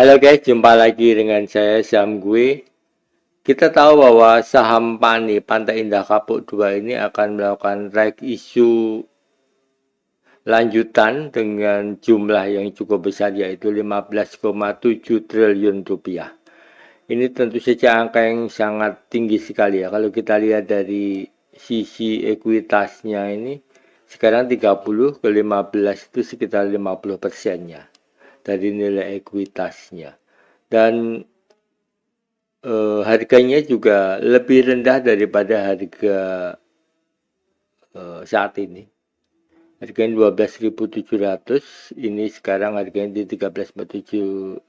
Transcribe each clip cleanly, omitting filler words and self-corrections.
Halo guys, jumpa lagi dengan saya Sam Gue. Kita tahu bahwa saham PANI Pantai Indah Kapuk 2 ini akan melakukan right issue lanjutan dengan jumlah yang cukup besar yaitu 15,7 triliun rupiah. Ini tentu saja angka yang sangat tinggi sekali ya. Kalau kita lihat dari sisi ekuitasnya ini sekarang 30 ke 15 itu sekitar 50%-nya dari nilai ekuitasnya. Dan harganya juga lebih rendah daripada harga saat ini. Harganya 12.700, ini sekarang harganya di 13.475.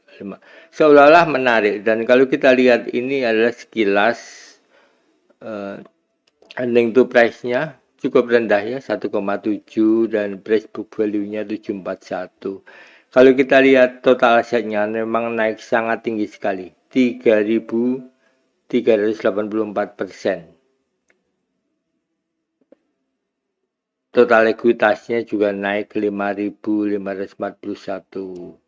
Seolah-olah menarik, dan kalau kita lihat ini adalah sekilas earning to price-nya cukup rendah ya, 1,7 dan price book value-nya 741. Kalau kita lihat total asetnya memang naik sangat tinggi sekali, 3.384%. Total ekuitasnya juga naik 5.541%,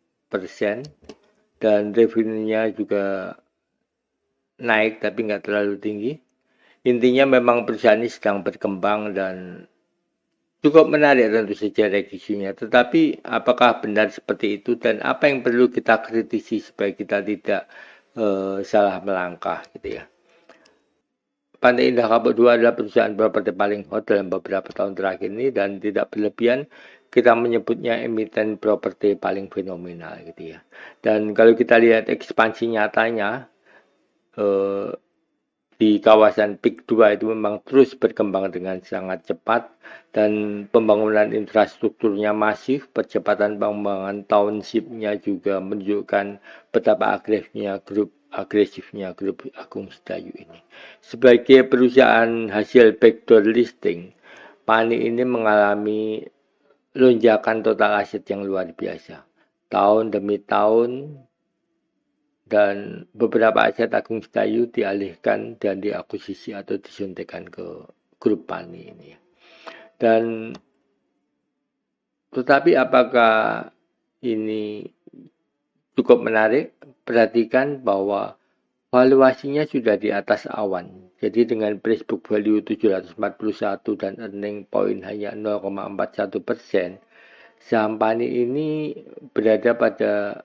dan revenue-nya juga naik tapi nggak terlalu tinggi. Intinya memang perusahaan ini sedang berkembang dan cukup menarik tentu saja revisinya. Tetapi apakah benar seperti itu dan apa yang perlu kita kritisi supaya kita tidak salah melangkah gitu ya. Pantai Indah Kapuk 2 adalah perusahaan properti paling hot dalam beberapa tahun terakhir ini, dan tidak berlebihan kita menyebutnya emiten properti paling fenomenal gitu ya. Dan kalau kita lihat ekspansi nyatanya di kawasan PIK 2 itu memang terus berkembang dengan sangat cepat, dan pembangunan infrastrukturnya masif, percepatan pengembangan township-nya juga menunjukkan betapa agresifnya grup Agung Sedayu ini. Sebagai perusahaan hasil backdoor listing, PANI ini mengalami lonjakan total aset yang luar biasa. Tahun demi tahun, dan beberapa aset Agung Sedayu dialihkan dan diakuisisi atau disuntikan ke grup PANI ini. Dan tetapi apakah ini cukup menarik? Perhatikan bahwa valuasinya sudah di atas awan. Jadi dengan price book value 741 dan earning point hanya 0,41%, saham PANI ini berada pada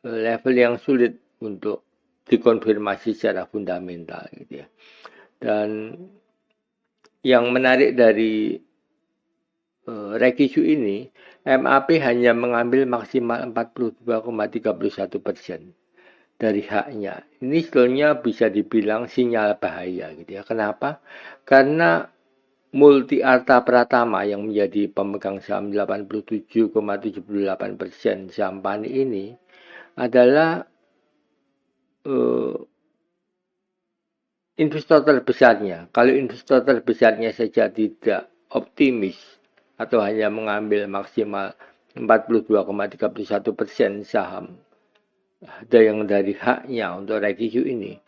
level yang sulit untuk dikonfirmasi secara fundamental gitu ya. Dan yang menarik dari reissue ini, MAP hanya mengambil maksimal 42,31% dari haknya. Ini sebetulnya bisa dibilang sinyal bahaya gitu ya. Kenapa? Karena Multi Arta Pratama yang menjadi pemegang saham 87,78% saham PANI ini adalah investor terbesarnya. Kalau investor terbesarnya saja tidak optimis atau hanya mengambil maksimal 42,31% saham ada yang dari haknya untuk reissue ini,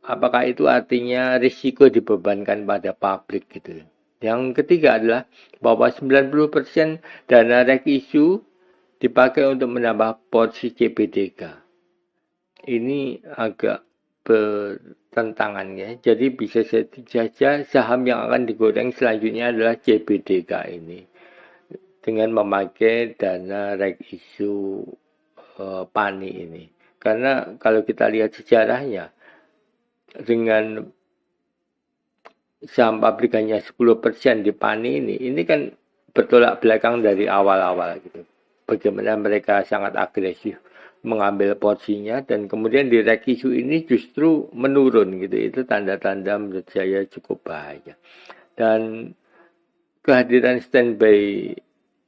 apakah itu artinya risiko dibebankan pada publik gitu. Yang ketiga adalah bahwa 90% dana reissue dipakai untuk menambah porsi CBDK. Ini agak bertentangan ya. Jadi bisa saja saham yang akan digoreng selanjutnya adalah CBDK ini dengan memakai dana reissue PANI ini. Karena kalau kita lihat sejarahnya, dengan saham pabrikannya 10% di PANI ini kan bertolak belakang dari awal-awal gitu. Bagaimana mereka sangat agresif mengambil porsinya, dan kemudian di reissue ini justru menurun gitu. Itu tanda-tanda menurut saya cukup bahaya. Dan kehadiran standby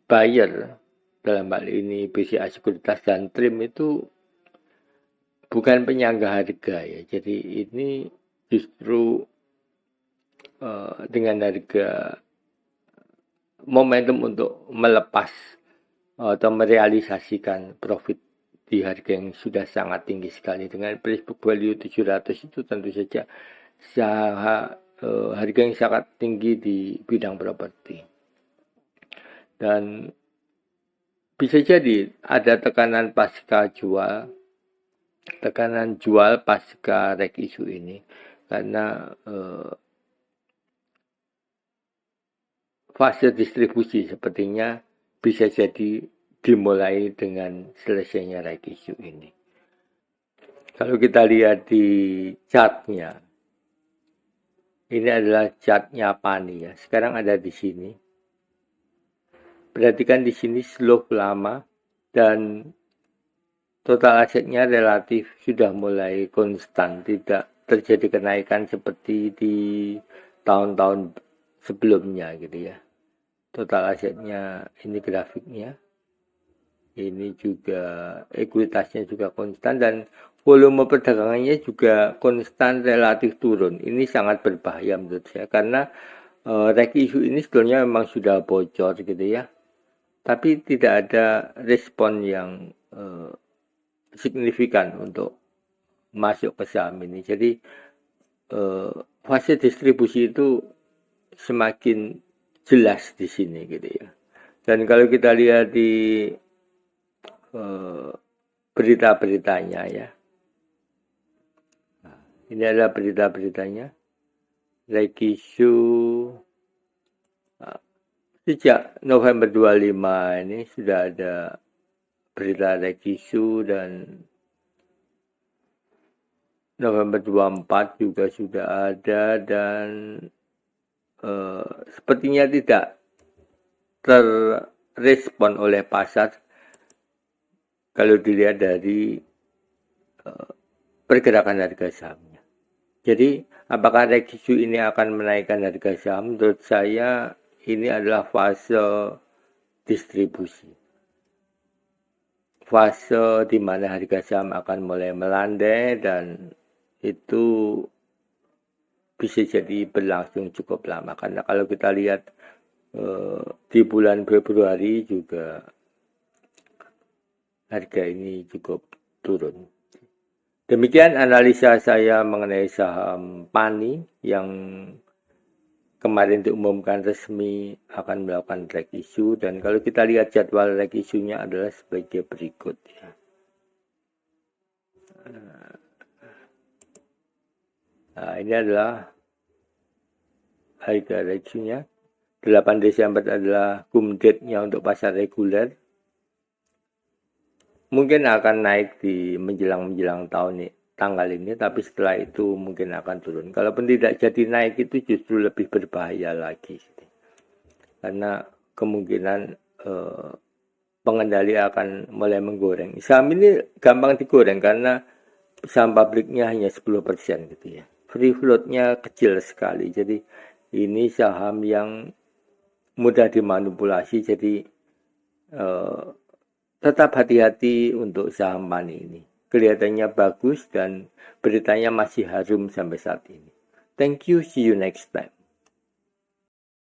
buyer dalam hal ini BCA Sekuritas dan TRIM itu bukan penyangga harga ya. Jadi ini justru dengan harga momentum untuk melepas atau merealisasikan profit di harga yang sudah sangat tinggi sekali. Dengan price book value 700 itu tentu saja harga yang sangat tinggi di bidang properti. Dan bisa jadi ada tekanan jual pasca reg isu ini karena fase distribusi sepertinya bisa jadi dimulai dengan selesainya reg isu ini. Kalau kita lihat di chartnya, ini adalah chartnya PANI ya. Sekarang ada di sini. Perhatikan di sini slope lama dan total asetnya relatif sudah mulai konstan, tidak terjadi kenaikan seperti di tahun-tahun sebelumnya gitu ya. Total asetnya ini grafiknya. Ini juga ekuitasnya juga konstan dan volume perdagangannya juga konstan relatif turun. Ini sangat berbahaya menurut saya karena reg isu ini sebetulnya memang sudah bocor gitu ya. Tapi tidak ada respon yang signifikan untuk masuk ke saham ini. Jadi fase distribusi itu semakin jelas di sini gitu ya. Dan kalau kita lihat di berita-beritanya ya. Nah, ini adalah berita-beritanya. Reg isu sejak November 25 ini sudah ada berita reg isu dan November 24 juga sudah ada dan sepertinya tidak terrespon oleh pasar kalau dilihat dari pergerakan harga sahamnya. Jadi apakah reg isu ini akan menaikkan harga saham? Menurut saya ini adalah fase distribusi. Fase di mana harga saham akan mulai melandai dan itu bisa jadi berlangsung cukup lama. Karena kalau kita lihat di bulan Februari juga harga ini cukup turun. Demikian analisa saya mengenai saham PANI yang kemarin diumumkan resmi akan melakukan reg isu dan kalau kita lihat jadwal reg isunya adalah sebagai berikut ya. Nah, ini adalah harga reg isunya. 8 Desember adalah cum date-nya untuk pasar reguler. Mungkin akan naik di menjelang tahun tanggal ini, tapi setelah itu mungkin akan turun. Kalaupun tidak jadi naik itu justru lebih berbahaya lagi. Karena kemungkinan pengendali akan mulai menggoreng. Saham ini gampang digoreng karena saham publiknya hanya 10% gitu ya. Free float-nya kecil sekali. Jadi ini saham yang mudah dimanipulasi. Jadi tetap hati-hati untuk saham PANI ini. Kelihatannya bagus dan beritanya masih harum sampai saat ini. Thank you, see you next time.